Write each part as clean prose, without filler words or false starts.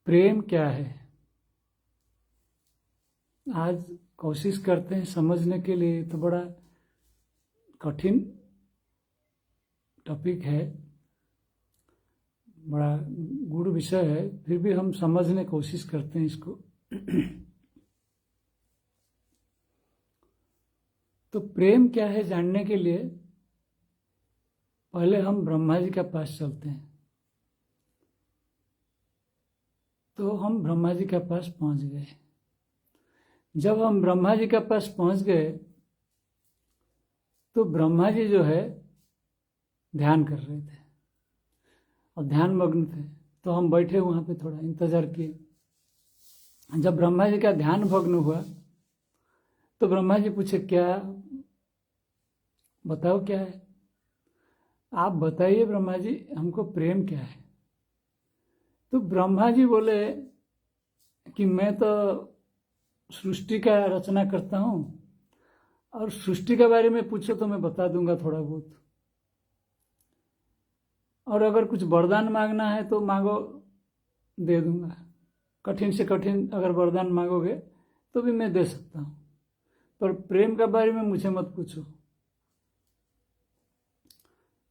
प्रेम क्या है? आज कोशिश करते हैं समझने के लिए। तो बड़ा कठिन टॉपिक है, बड़ा गूढ़ विषय है, फिर भी हम समझने की कोशिश करते हैं इसको। तो प्रेम क्या है जानने के लिए पहले हम ब्रह्मा जी के पास चलते हैं। तो हम ब्रह्मा जी के पास पहुंच गए। जब हम ब्रह्मा जी के पास पहुंच गए तो ब्रह्मा जी जो है ध्यान कर रहे थे और ध्यान मग्न थे। तो हम बैठे वहाँ पे थोड़ा इंतजार किए। जब ब्रह्मा जी का ध्यान भग्न हुआ तो ब्रह्मा जी पूछे, क्या बताओ क्या है? आप बताइए ब्रह्मा जी, हमको प्रेम क्या है? तो ब्रह्मा जी बोले कि मैं तो सृष्टि का रचना करता हूँ और सृष्टि के बारे में पूछो तो मैं बता दूंगा थोड़ा बहुत, और अगर कुछ वरदान मांगना है तो मांगो, दे दूंगा। कठिन से कठिन अगर वरदान मांगोगे तो भी मैं दे सकता हूँ, पर प्रेम के बारे में मुझे मत पूछो।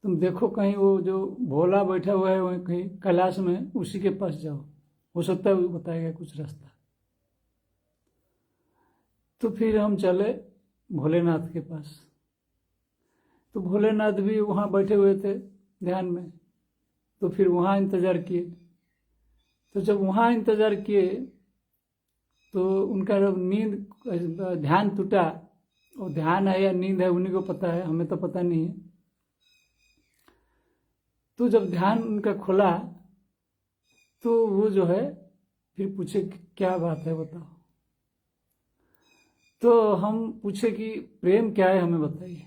तुम देखो कहीं वो जो भोला बैठा हुआ है वहीं कहीं कैलाश में, उसी के पास जाओ, हो सकता है वो बताएगा कुछ रास्ता। तो फिर हम चले भोलेनाथ के पास। तो भोलेनाथ भी वहाँ बैठे हुए थे ध्यान में। तो फिर वहाँ इंतज़ार किए। तो जब वहाँ इंतज़ार किए तो उनका जब नींद ध्यान टूटा, वो ध्यान है या नींद है उन्हीं को पता है, हमें तो पता नहीं है। तो जब ध्यान उनका खुला तो वो जो है फिर पूछे क्या बात है बताओ। तो हम पूछे कि प्रेम क्या है हमें बताइए।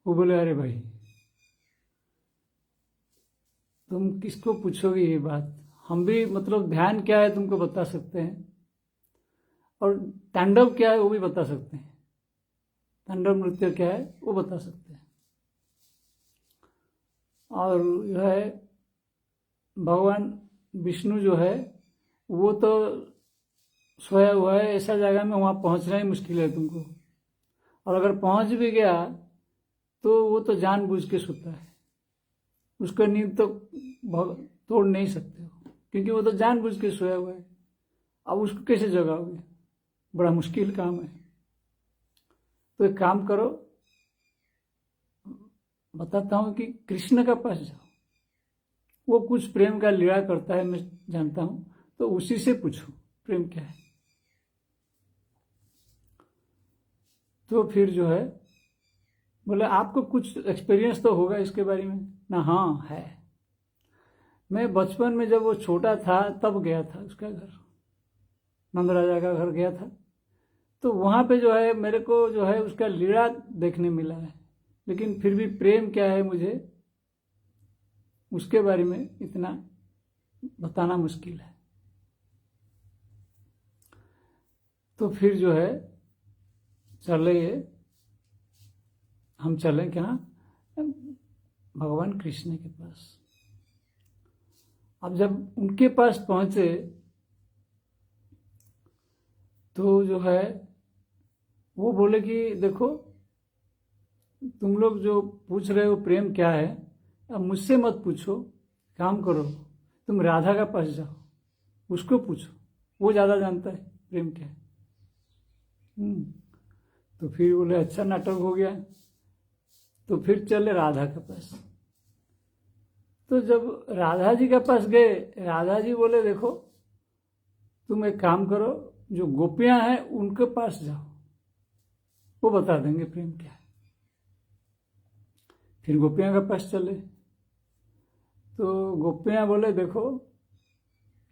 वो बोले, अरे भाई तुम किसको पूछोगे ये बात, हम भी मतलब ध्यान क्या है तुमको बता सकते हैं, और तांडव क्या है वो भी बता सकते हैं, तांडव नृत्य क्या है वो बता सकते हैं, और जो है भगवान विष्णु जो है वो तो सोया हुआ है ऐसा जगह में, वहाँ पहुँचना ही मुश्किल है तुमको, और अगर पहुँच भी गया तो वो तो जानबूझ के सोता है, उसका नींद तो तोड़ नहीं सकते हो, क्योंकि वो तो जानबूझ के सोया हुआ है। अब उसको कैसे जगाओगे, बड़ा मुश्किल काम है। तो एक काम करो, बताता हूँ कि कृष्ण के पास जाओ, वो कुछ प्रेम का लीला करता है, मैं जानता हूँ, तो उसी से पूछो प्रेम क्या है। तो फिर जो है बोले, आपको कुछ एक्सपीरियंस तो होगा इसके बारे में ना? हाँ है, मैं बचपन में जब वो छोटा था तब गया था उसका घर, नंद राजा का घर गया था। तो वहाँ पे जो है मेरे को जो है उसका लीला देखने मिला है, लेकिन फिर भी प्रेम क्या है मुझे उसके बारे में इतना बताना मुश्किल है। तो फिर जो है चले, हम चले क्या, भगवान कृष्ण के पास। अब जब उनके पास पहुंचे तो जो है वो बोले कि देखो तुम लोग जो पूछ रहे हो प्रेम क्या है, अब मुझसे मत पूछो, काम करो, तुम राधा का पास जाओ, उसको पूछो, वो ज़्यादा जानता है प्रेम क्या है। तो फिर बोले अच्छा नाटक हो गया। तो फिर चले राधा के पास। तो जब राधा जी के पास गए, राधा जी बोले देखो तुम एक काम करो, जो गोपियां हैं उनके पास जाओ, वो बता देंगे प्रेम क्या है। फिर गोपियां के पास चले। तो गोपियां बोले देखो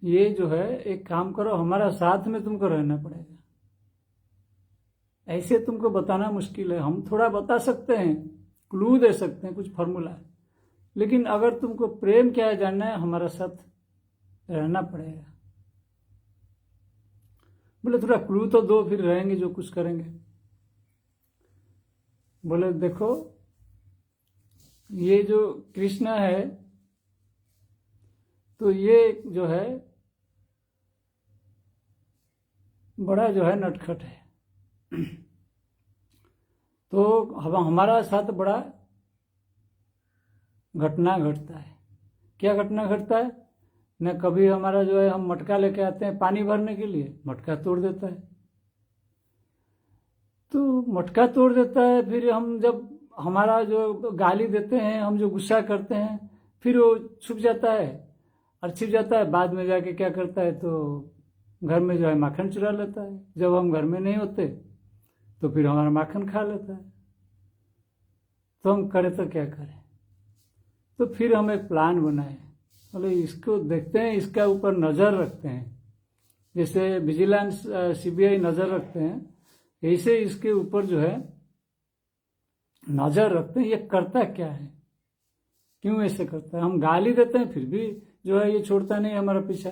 ये जो है एक काम करो, हमारा साथ में तुमको रहना पड़ेगा, ऐसे तुमको बताना मुश्किल है, हम थोड़ा बता सकते हैं, क्लू दे सकते हैं, कुछ फॉर्मूला, लेकिन अगर तुमको प्रेम क्या है जानना है, हमारा साथ रहना पड़ेगा। बोले थोड़ा क्लू तो दो, फिर रहेंगे जो कुछ करेंगे। बोले देखो ये जो कृष्ण है तो ये जो है बड़ा जो है नटखट है। तो हमारा साथ बड़ा घटना घटता है। क्या घटना घटता है? न कभी हमारा जो है, हम मटका लेके आते हैं पानी भरने के लिए, मटका तोड़ देता है। तो मटका तोड़ देता है, फिर हम जब हमारा जो गाली देते हैं, हम जो गुस्सा करते हैं, फिर वो छुप जाता है। और छिप जाता है, बाद में जाके क्या करता है, तो घर में जो है माखन चुरा लेता है। जब हम घर में नहीं होते तो फिर हमारा माखन खा लेता है। तो हम करें तो क्या करें? तो फिर हम एक प्लान बनाए, बोले इसको देखते हैं, इसका ऊपर नज़र रखते हैं। जैसे विजिलेंस सीबीआई नज़र रखते हैं, ऐसे इसके ऊपर जो है नज़र रखते हैं, ये करता क्या है, क्यों ऐसे करता है। हम गाली देते हैं फिर भी जो है ये छोड़ता नहीं हमारा पीछा।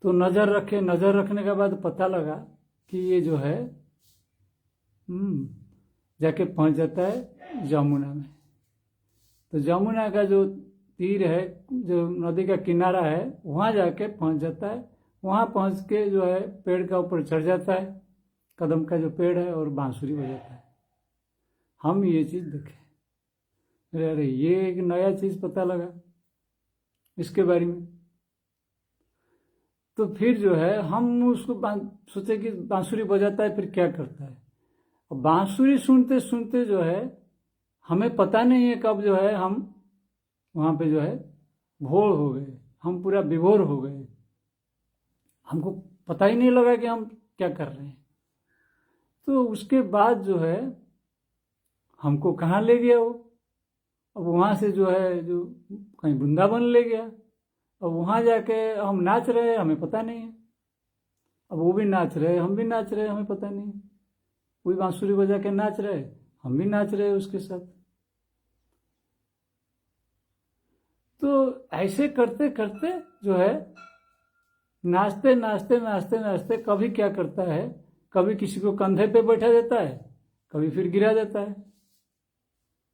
तो नज़र रखे, नज़र रखने के बाद पता लगा कि ये जो है जाके पहुंच जाता है जमुना में। तो जमुना का जो तीर है, जो नदी का किनारा है, वहाँ जाके पहुंच जाता है। वहाँ पहुंच के जो है पेड़ का ऊपर चढ़ जाता है, कदम का जो पेड़ है, और बांसुरी बजाता है। हम ये चीज़ देखे, अरे ये एक नया चीज़ पता लगा इसके बारे में। तो फिर जो है हम उसको सोचे कि बांसुरी बजाता है, फिर क्या करता है। और बांसुरी सुनते सुनते जो है हमें पता नहीं है कब जो है हम वहाँ पे जो है भोर हो गए, हम पूरा विभोर हो गए। हमको पता ही नहीं लगा कि हम क्या कर रहे हैं। तो उसके बाद जो है हमको कहाँ ले गया वो। अब वहाँ से जो है जो कहीं वृंदावन ले गया। अब वहाँ जाके हम नाच रहे, हमें पता नहीं है। अब वो भी नाच रहे, हम भी नाच रहे, हमें पता नहीं है। कोई बांसुरी बजा के नाच रहे, हम भी नाच रहे उसके साथ। तो ऐसे करते करते जो है नाचते नाचते नाचते नाचते कभी क्या करता है, कभी किसी को कंधे पे बैठा देता है, कभी फिर गिरा देता है,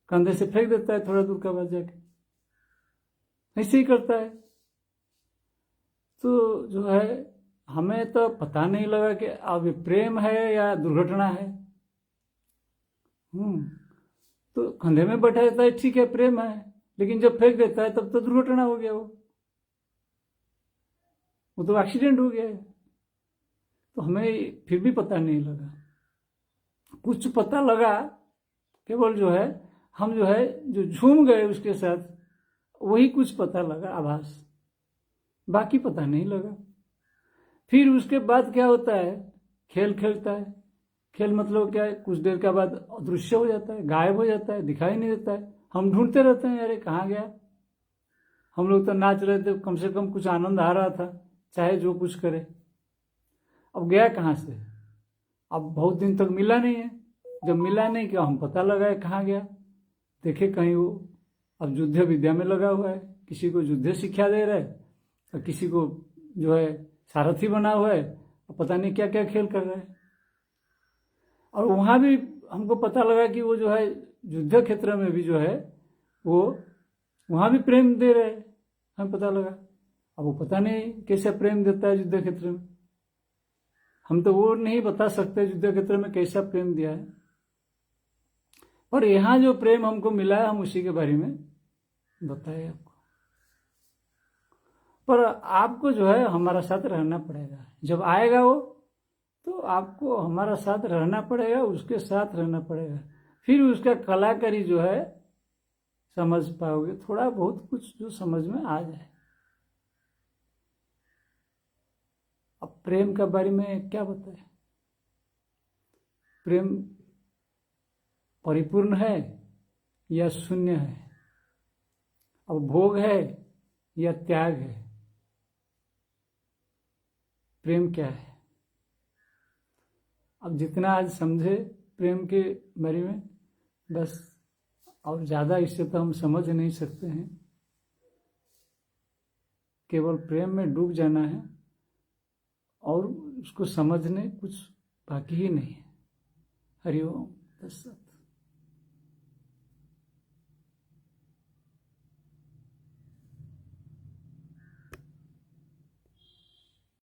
कंधे से फेंक देता है थोड़ा दूर का बाद जाके, ऐसे ही करता है। तो जो है हमें तो पता नहीं लगा कि अब ये प्रेम है या दुर्घटना है। तो कंधे में बैठा देता है, ठीक है प्रेम है, लेकिन जब फेंक देता है तब तो दुर्घटना हो गया, वो तो एक्सीडेंट हो गया है। तो हमें फिर भी पता नहीं लगा। कुछ पता लगा केवल जो है हम जो है जो झूम गए उसके साथ, वही कुछ पता लगा, आभास, बाकी पता नहीं लगा। फिर उसके बाद क्या होता है, खेल खेलता है। खेल मतलब क्या है, कुछ देर के बाद अदृश्य हो जाता है, गायब हो जाता है, दिखाई नहीं देता है। हम ढूंढते रहते हैं, अरे कहाँ गया। हम लोग तो नाच रहे थे, कम से कम कुछ आनंद आ रहा था, चाहे जो कुछ करे। अब गया कहाँ से? अब बहुत दिन तक मिला नहीं है। जब मिला नहीं, क्या हम पता लगाए कहाँ गया, देखे कहीं वो अब युद्ध विद्या में लगा हुआ है, किसी को युद्ध शिक्षा दे रहा है, और किसी को जो है सारथी बना हुआ है, और पता नहीं क्या क्या खेल कर रहा है। और वहाँ भी हमको पता लगा कि वो जो है युद्ध क्षेत्र में भी जो है वो वहाँ भी प्रेम दे रहे हैं, हमें पता लगा। अब वो पता नहीं कैसे प्रेम देता है युद्ध क्षेत्र में, हम तो वो नहीं बता सकते युद्ध क्षेत्र में कैसा प्रेम दिया है। और यहाँ जो प्रेम हमको मिला है, हम उसी के बारे में बताए आपको। पर आपको जो है हमारा साथ रहना पड़ेगा। जब आएगा वो, तो आपको हमारा साथ रहना पड़ेगा, उसके साथ रहना पड़ेगा, फिर उसका कलाकारी जो है समझ पाओगे, थोड़ा बहुत कुछ जो समझ में आ जाए। अब प्रेम के बारे में क्या बताए? प्रेम परिपूर्ण है या शून्य है? अब भोग है या त्याग है? प्रेम क्या है? अब जितना आज समझे प्रेम के बारे में, बस, और ज़्यादा इससे तो हम समझ नहीं सकते हैं। केवल प्रेम में डूब जाना है, और उसको समझने कुछ बाकी ही नहीं है। हरि ओम तत्सत।